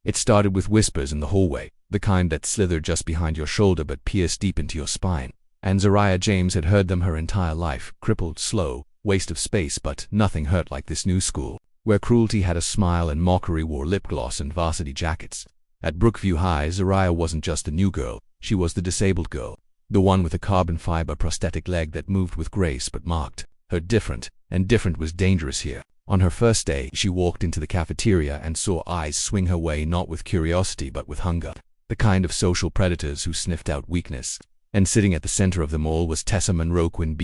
It started with whispers in the hallway, the kind that slithered just behind your shoulder but pierced deep into your spine. And Zariah James had heard them her entire life, crippled, slow, waste of space, but nothing hurt like this new school, where cruelty had a smile and mockery wore lip gloss and varsity jackets. At Brookview High, Zariah wasn't just a new girl, she was the disabled girl, the one with a carbon fiber prosthetic leg that moved with grace but marked her different, and different was dangerous here. On her first day, she walked into the cafeteria and saw eyes swing her way not with curiosity but with hunger, the kind of social predators who sniffed out weakness. And sitting at the center of them all was Tessa Monroe Quinn,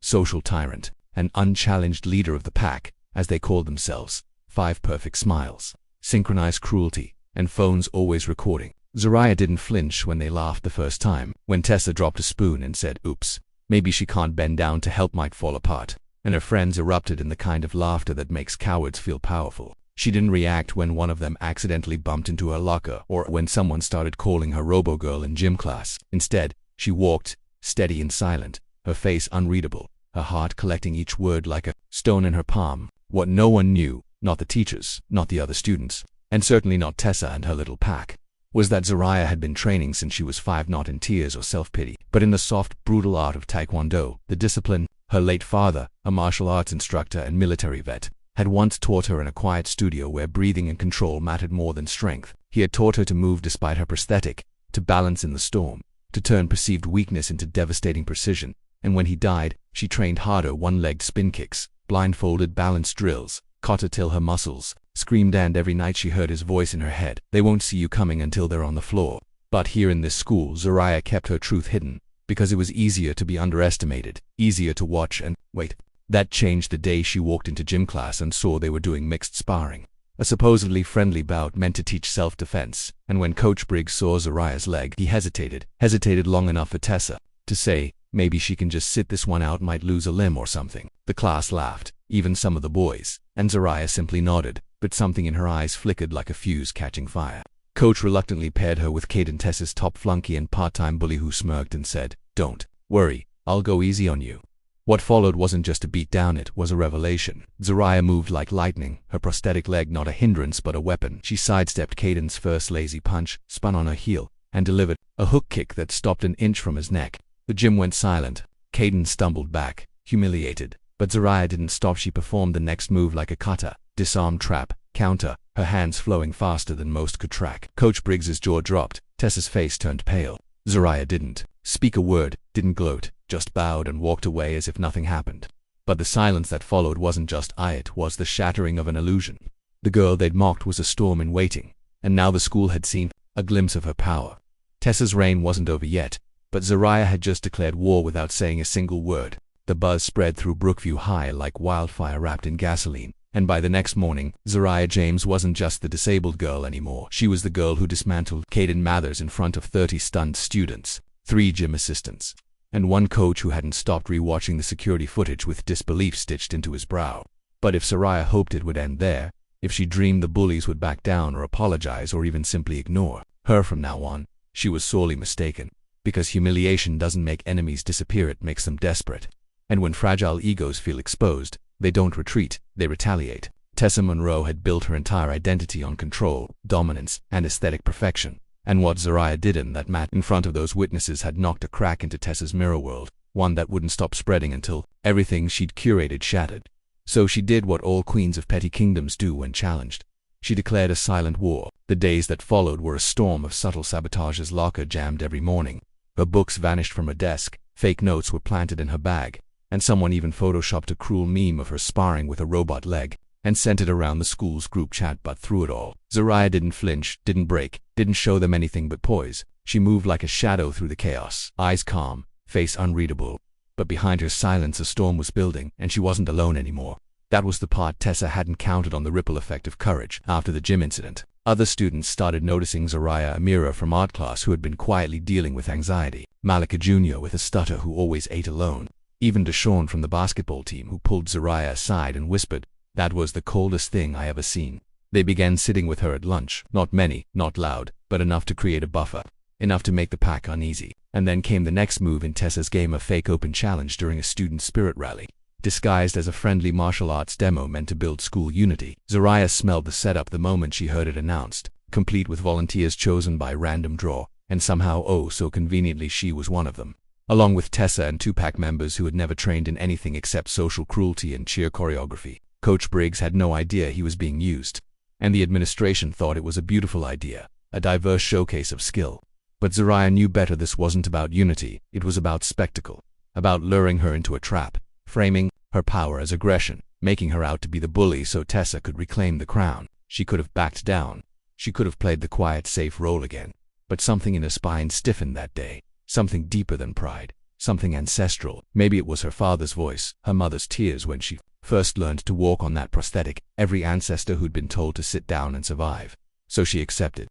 social tyrant, an unchallenged leader of the pack, as they called themselves. 5 perfect smiles, synchronized cruelty, and phones always recording. Zariah didn't flinch when they laughed the first time, when Tessa dropped a spoon and said, "Oops, maybe she can't bend down to help might fall apart," and her friends erupted in the kind of laughter that makes cowards feel powerful. She didn't react when one of them accidentally bumped into her locker or when someone started calling her robo-girl in gym class. Instead, she walked, steady and silent, her face unreadable, her heart collecting each word like a stone in her palm. What no one knew, not the teachers, not the other students, and certainly not Tessa and her little pack, was that Zariah had been training since she was 5, not in tears or self-pity, but in the soft, brutal art of Taekwondo, the discipline. Her late father, a martial arts instructor and military vet, had once taught her in a quiet studio where breathing and control mattered more than strength. He had taught her to move despite her prosthetic, to balance in the storm, to turn perceived weakness into devastating precision. And when he died, she trained harder, one-legged spin kicks, blindfolded balance drills, caught her till her muscles screamed, and every night she heard his voice in her head. They won't see you coming until they're on the floor. But here in this school, Zariah kept her truth hidden, because it was easier to be underestimated, easier to watch and wait. That changed the day she walked into gym class and saw they were doing mixed sparring, a supposedly friendly bout meant to teach self-defense. And when Coach Briggs saw Zariah's leg, he hesitated long enough for Tessa to say, "Maybe she can just sit this one out, might lose a limb or something." The class laughed, even some of the boys, and Zariah simply nodded, but something in her eyes flickered like a fuse catching fire. Coach reluctantly paired her with Caden, Tessa's top flunky and part-time bully, who smirked and said, "Don't worry, I'll go easy on you." What followed wasn't just a beat down, it was a revelation. Zariah moved like lightning, her prosthetic leg not a hindrance but a weapon. She sidestepped Caden's first lazy punch, spun on her heel, and delivered a hook kick that stopped an inch from his neck. The gym went silent. Caden stumbled back, humiliated, but Zariah didn't stop. She performed the next move like a kata, disarm, trap, counter, her hands flowing faster than most could track. Coach Briggs's jaw dropped, Tessa's face turned pale. Zariah didn't speak a word, didn't gloat, just bowed and walked away as if nothing happened. But the silence that followed wasn't just it was the shattering of an illusion. The girl they'd mocked was a storm in waiting, and now the school had seen a glimpse of her power. Tessa's reign wasn't over yet, but Zariah had just declared war without saying a single word. The buzz spread through Brookview High like wildfire wrapped in gasoline, and by the next morning, Zariah James wasn't just the disabled girl anymore. She was the girl who dismantled Caden Mathers in front of 30 stunned students, 3 gym assistants, and 1 coach who hadn't stopped rewatching the security footage with disbelief stitched into his brow. But if Zariah hoped it would end there, if she dreamed the bullies would back down or apologize or even simply ignore her from now on, she was sorely mistaken. Because humiliation doesn't make enemies disappear, it makes them desperate. And when fragile egos feel exposed, they don't retreat, they retaliate. Tessa Monroe had built her entire identity on control, dominance, and aesthetic perfection. And what Zariah did in that mat in front of those witnesses had knocked a crack into Tessa's mirror world, one that wouldn't stop spreading until everything she'd curated shattered. So she did what all queens of petty kingdoms do when challenged. She declared a silent war. The days that followed were a storm of subtle sabotages. Locker jammed every morning. Her books vanished from her desk, fake notes were planted in her bag, and someone even photoshopped a cruel meme of her sparring with a robot leg and sent it around the school's group chat. But through it all, Zariah didn't flinch, didn't break, didn't show them anything but poise. She moved like a shadow through the chaos, eyes calm, face unreadable. But behind her silence a storm was building, and she wasn't alone anymore. That was the part Tessa hadn't counted on, the ripple effect of courage. After the gym incident, other students started noticing Zariah, Amira from art class who had been quietly dealing with anxiety, Malika Jr. with a stutter who always ate alone, even Deshawn from the basketball team who pulled Zariah aside and whispered, "That was the coldest thing I ever seen." They began sitting with her at lunch, not many, not loud, but enough to create a buffer, enough to make the pack uneasy. And then came the next move in Tessa's game, a fake open challenge during a student spirit rally, disguised as a friendly martial arts demo meant to build school unity. Zariah smelled the setup the moment she heard it announced. complete with volunteers chosen by random draw, and somehow, oh so conveniently, she was one of them. Along with Tessa and 2-pack members who had never trained in anything except social cruelty and cheer choreography. Coach Briggs had no idea he was being used, and the administration thought it was a beautiful idea, a diverse showcase of skill. But Zariah knew better. This wasn't about unity, it was about spectacle, about luring her into a trap, framing her power as aggression, making her out to be the bully so Tessa could reclaim the crown. She could have backed down. She could have played the quiet, safe role again. But something in her spine stiffened that day. Something deeper than pride. Something ancestral. Maybe it was her father's voice, her mother's tears when she first learned to walk on that prosthetic, every ancestor who'd been told to sit down and survive. So she accepted.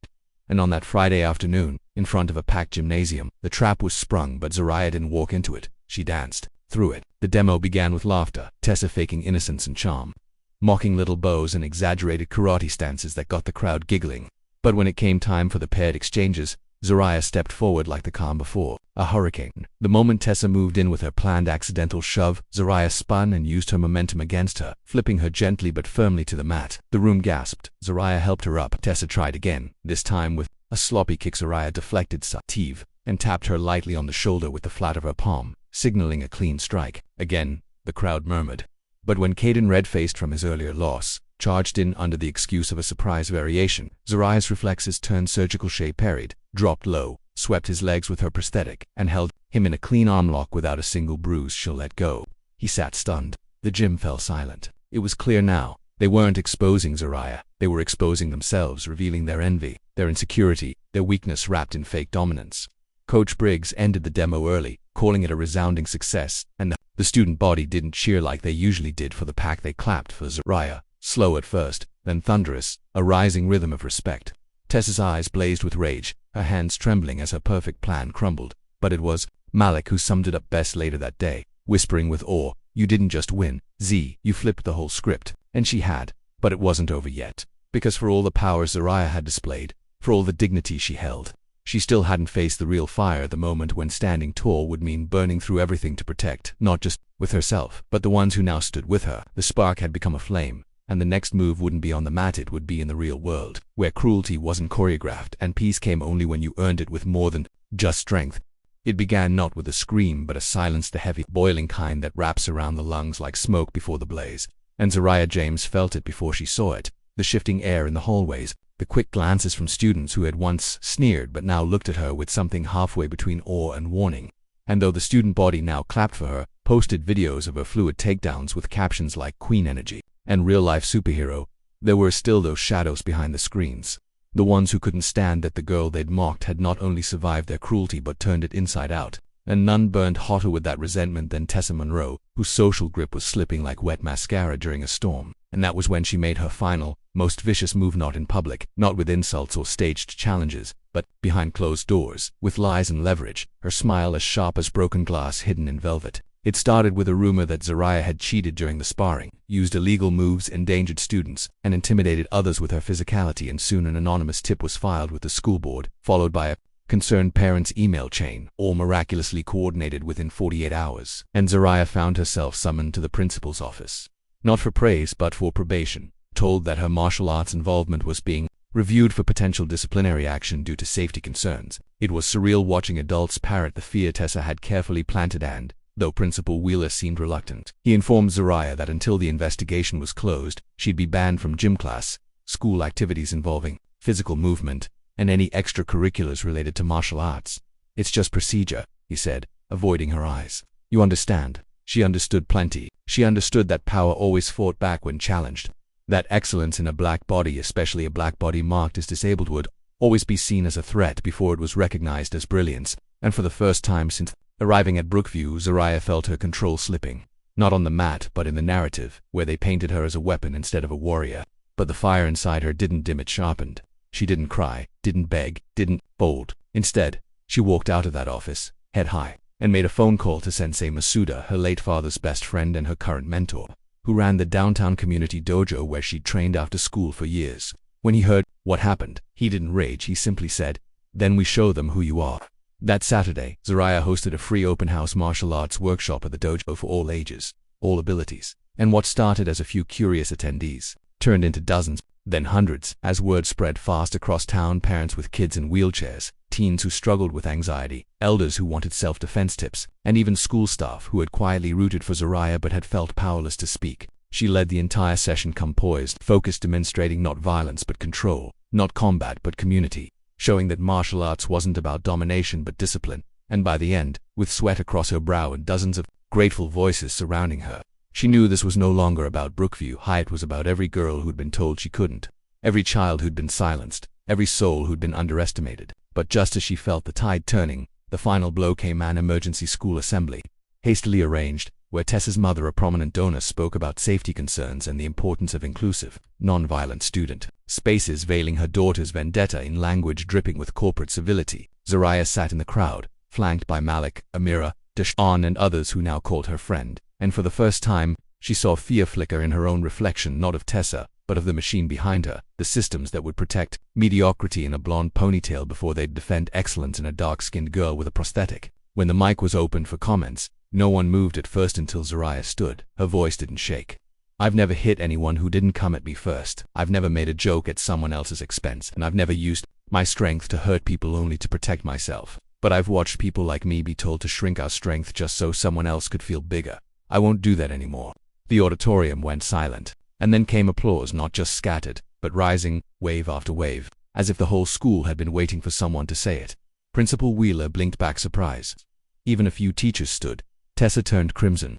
And on that Friday afternoon, in front of a packed gymnasium, the trap was sprung, but Zariah didn't walk into it. She danced through it. The demo began with laughter, Tessa faking innocence and charm, mocking little bows and exaggerated karate stances that got the crowd giggling. But when it came time for the paired exchanges, Zariah stepped forward like the calm before a hurricane. The moment Tessa moved in with her planned accidental shove, Zariah spun and used her momentum against her, flipping her gently but firmly to the mat. The room gasped. Zariah helped her up. Tessa tried again, this time with a sloppy kick. Zariah deflected Sativ and tapped her lightly on the shoulder with the flat of her palm, signaling a clean strike. Again, the crowd murmured. But when Caden, red-faced from his earlier loss, charged in under the excuse of a surprise variation, Zariah's reflexes turned surgical. She parried, dropped low, swept his legs with her prosthetic, and held him in a clean arm lock without a single bruise. She'll let go. He sat stunned. The gym fell silent. It was clear now. They weren't exposing Zariah. They were exposing themselves, revealing their envy, their insecurity, their weakness wrapped in fake dominance. Coach Briggs ended the demo early, calling it a resounding success, and the student body didn't cheer like they usually did for the pack. They clapped for Zariah, slow at first, then thunderous, a rising rhythm of respect. Tessa's eyes blazed with rage, her hands trembling as her perfect plan crumbled. But it was Malik who summed it up best later that day, whispering with awe, "You didn't just win, Z, you flipped the whole script." And she had. But it wasn't over yet. Because for all the power Zariah had displayed, for all the dignity she held, she still hadn't faced the real fire. The moment when standing tall would mean burning through everything to protect, not just with herself, but the ones who now stood with her. The spark had become a flame, and the next move wouldn't be on the mat, it would be in the real world, where cruelty wasn't choreographed and peace came only when you earned it with more than just strength. It began not with a scream but a silence, the heavy, boiling kind that wraps around the lungs like smoke before the blaze. And Zariah James felt it before she saw it. The shifting air in the hallways, the quick glances from students who had once sneered but now looked at her with something halfway between awe and warning. And though the student body now clapped for her, posted videos of her fluid takedowns with captions like "Queen Energy" and "Real-life superhero," there were still those shadows behind the screens. The ones who couldn't stand that the girl they'd mocked had not only survived their cruelty but turned it inside out. And none burned hotter with that resentment than Tessa Monroe, whose social grip was slipping like wet mascara during a storm. And that was when she made her final, most vicious move, not in public, not with insults or staged challenges, but behind closed doors, with lies and leverage, her smile as sharp as broken glass hidden in velvet. It started with a rumor that Zariah had cheated during the sparring, used illegal moves, endangered students, and intimidated others with her physicality, and soon an anonymous tip was filed with the school board, followed by a concerned parents' email chain, all miraculously coordinated within 48 hours. And Zariah found herself summoned to the principal's office. Not for praise but for probation, told that her martial arts involvement was being reviewed for potential disciplinary action due to safety concerns. It was surreal watching adults parrot the fear Tessa had carefully planted, and though Principal Wheeler seemed reluctant, he informed Zariah that until the investigation was closed, she'd be banned from gym class, school activities involving physical movement, and any extracurriculars related to martial arts. "It's just procedure," he said, avoiding her eyes. "You understand." She understood plenty. She understood that power always fought back when challenged. That excellence in a black body, especially a black body marked as disabled, would always be seen as a threat before it was recognized as brilliance. And for the first time since arriving at Brookview, Zariah felt her control slipping. Not on the mat, but in the narrative, where they painted her as a weapon instead of a warrior. But the fire inside her didn't dim, it sharpened. She didn't cry, didn't beg, didn't fold. Instead, she walked out of that office, head high, and made a phone call to Sensei Masuda, her late father's best friend and her current mentor, who ran the downtown community dojo where she'd trained after school for years. When he heard what happened, he didn't rage, he simply said, "Then we show them who you are." That Saturday, Zariah hosted a free open house martial arts workshop at the dojo for all ages, all abilities. And what started as a few curious attendees turned into dozens. then hundreds. As word spread fast across town, parents with kids in wheelchairs, teens who struggled with anxiety, elders who wanted self-defense tips, and even school staff who had quietly rooted for Zariah but had felt powerless to speak. She led the entire session composed, focused, demonstrating not violence but control, not combat but community, showing that martial arts wasn't about domination but discipline. And by the end, with sweat across her brow and dozens of grateful voices surrounding her, she knew this was no longer about Brookview High. It was about every girl who'd been told she couldn't, every child who'd been silenced, every soul who'd been underestimated. But just as she felt the tide turning, the final blow came: an emergency school assembly, hastily arranged, where Tessa's mother, a prominent donor, spoke about safety concerns and the importance of inclusive, non-violent student spaces, veiling her daughter's vendetta in language dripping with corporate civility. Zariah sat in the crowd, flanked by Malik, Amira, Deshawn, and others who now called her friend, and for the first time, she saw fear flicker in her own reflection, not of Tessa, but of the machine behind her, the systems that would protect mediocrity in a blonde ponytail before they'd defend excellence in a dark-skinned girl with a prosthetic. When the mic was opened for comments, no one moved at first until Zariah stood. Her voice didn't shake. "I've never hit anyone who didn't come at me first. I've never made a joke at someone else's expense, and I've never used my strength to hurt people only to protect myself. But I've watched people like me be told to shrink our strength just so someone else could feel bigger. I won't do that anymore." The auditorium went silent, and then came applause, not just scattered, but rising, wave after wave, as if the whole school had been waiting for someone to say it. Principal Wheeler blinked back, surprise. Even a few teachers stood. Tessa turned crimson.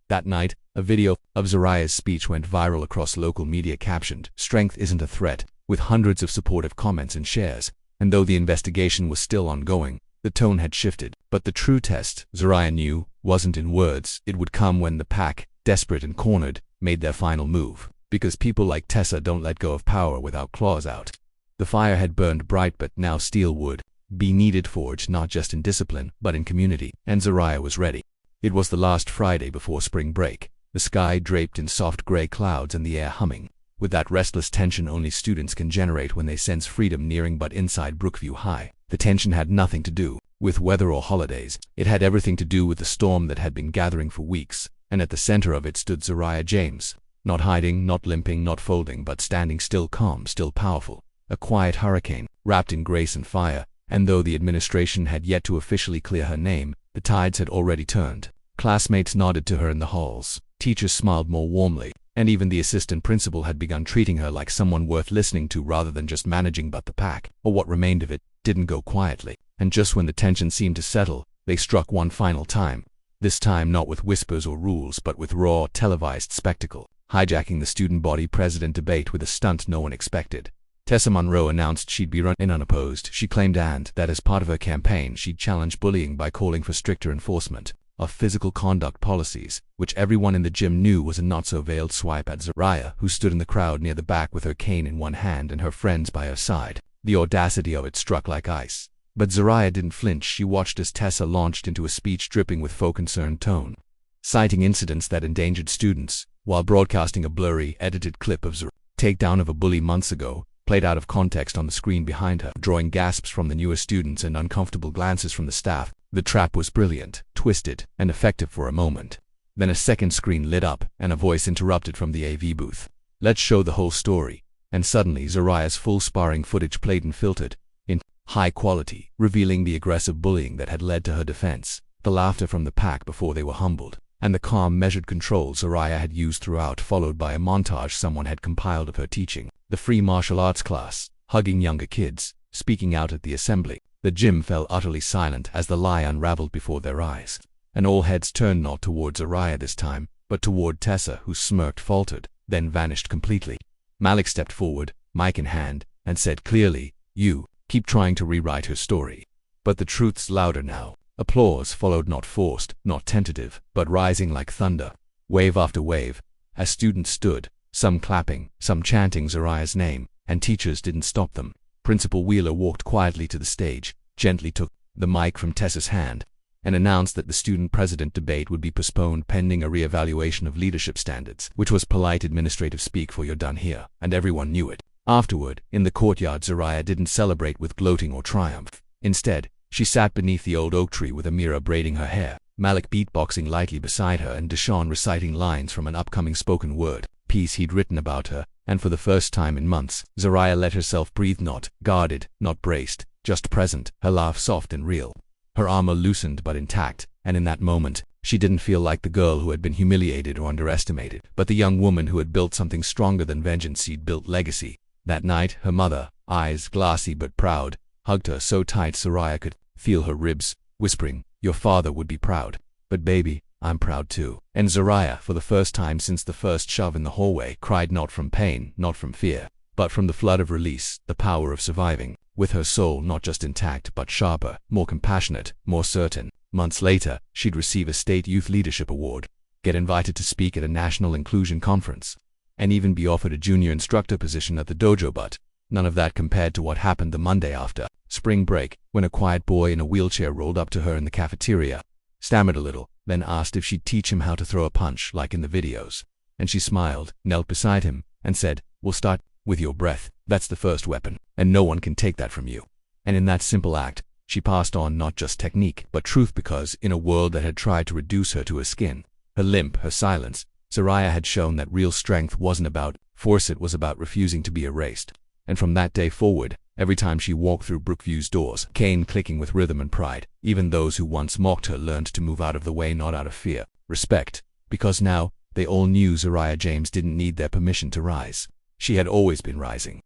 That night, a video of Zariah's speech went viral across local media, captioned, "Strength isn't a threat," with hundreds of supportive comments and shares. And though the investigation was still ongoing, the tone had shifted. But the true test, Zariah knew, wasn't in words. It would come when the pack, desperate and cornered, made their final move. Because people like Tessa don't let go of power without claws out. The fire had burned bright, but now steel would be needed, forged not just in discipline, but in community. And Zariah was ready. It was the last Friday before spring break, the sky draped in soft gray clouds and the air humming with that restless tension only students can generate when they sense freedom nearing. But inside Brookview High, the tension had nothing to do with weather or holidays. It had everything to do with the storm that had been gathering for weeks, and at the center of it stood Zariah James. Not hiding, not limping, not folding, but standing still, calm, still powerful. A quiet hurricane, wrapped in grace and fire. And though the administration had yet to officially clear her name, the tides had already turned. Classmates nodded to her in the halls. Teachers smiled more warmly, and even the assistant principal had begun treating her like someone worth listening to rather than just managing. But the pack, or what remained of it, didn't go quietly. And just when the tension seemed to settle, they struck one final time. This time not with whispers or rules, but with raw, televised spectacle, hijacking the student body president debate with a stunt no one expected. Tessa Monroe announced she'd be run in unopposed, she claimed, and that as part of her campaign she'd challenge bullying by calling for stricter enforcement of physical conduct policies, which everyone in the gym knew was a not-so-veiled swipe at Zariah, who stood in the crowd near the back with her cane in one hand and her friends by her side. The audacity of it struck like ice. But Zariah didn't flinch. She watched as Tessa launched into a speech dripping with faux concerned tone, citing incidents that endangered students, while broadcasting a blurry, edited clip of Zariah's takedown of a bully months ago, played out of context on the screen behind her, drawing gasps from the newer students and uncomfortable glances from the staff. The trap was brilliant, twisted, and effective for a moment. Then a second screen lit up, and a voice interrupted from the AV booth. "Let's show the whole story." And suddenly Zariah's full sparring footage played and filtered in high quality, revealing the aggressive bullying that had led to her defense, the laughter from the pack before they were humbled, and the calm, measured control Zariah had used throughout, followed by a montage someone had compiled of her teaching the free martial arts class, hugging younger kids, speaking out at the assembly. The gym fell utterly silent as the lie unraveled before their eyes, and all heads turned not toward Zariah this time, but toward Tessa, who smirked, faltered, then vanished completely. Malik stepped forward, mic in hand, and said clearly, "You keep trying to rewrite her story." But the truth's louder now. Applause followed, not forced, not tentative, but rising like thunder, wave after wave, as students stood, some clapping, some chanting Zariah's name, and teachers didn't stop them. Principal Wheeler walked quietly to the stage, gently took the mic from Tessa's hand, and announced that the student president debate would be postponed pending a re-evaluation of leadership standards, which was polite administrative speak for "you're done here," and everyone knew it. Afterward, in the courtyard, Zariah didn't celebrate with gloating or triumph. Instead, she sat beneath the old oak tree with Amira braiding her hair, Malik beatboxing lightly beside her, and Deshawn reciting lines from an upcoming spoken word piece he'd written about her, And for the first time in months, Zariah let herself breathe, not guarded, not braced, just present, her laugh soft and real. Her armor loosened but intact, and in that moment, she didn't feel like the girl who had been humiliated or underestimated, but the young woman who had built something stronger than vengeance. She'd built legacy. That night, her mother, eyes glassy but proud, hugged her so tight Zariah could feel her ribs, whispering, "Your father would be proud. But baby, I'm proud too." And Zariah, for the first time since the first shove in the hallway, cried not from pain, not from fear, but from the flood of release, the power of surviving, with her soul not just intact but sharper, more compassionate, more certain. Months later, she'd receive a state youth leadership award, get invited to speak at a national inclusion conference, and even be offered a junior instructor position at the dojo. But none of that compared to what happened the Monday after spring break, when a quiet boy in a wheelchair rolled up to her in the cafeteria, stammered a little, then asked if she'd teach him how to throw a punch like in the videos. And she smiled, knelt beside him, and said, "We'll start with your breath. That's the first weapon, and no one can take that from you." And in that simple act, she passed on not just technique, but truth, because in a world that had tried to reduce her to her skin, her limp, her silence, Zariah had shown that real strength wasn't about force, it was about refusing to be erased. And from that day forward, every time she walked through Brookview's doors, cane clicking with rhythm and pride, even those who once mocked her learned to move out of the way, not out of fear, respect, because now they all knew Zariah James didn't need their permission to rise. She had always been rising.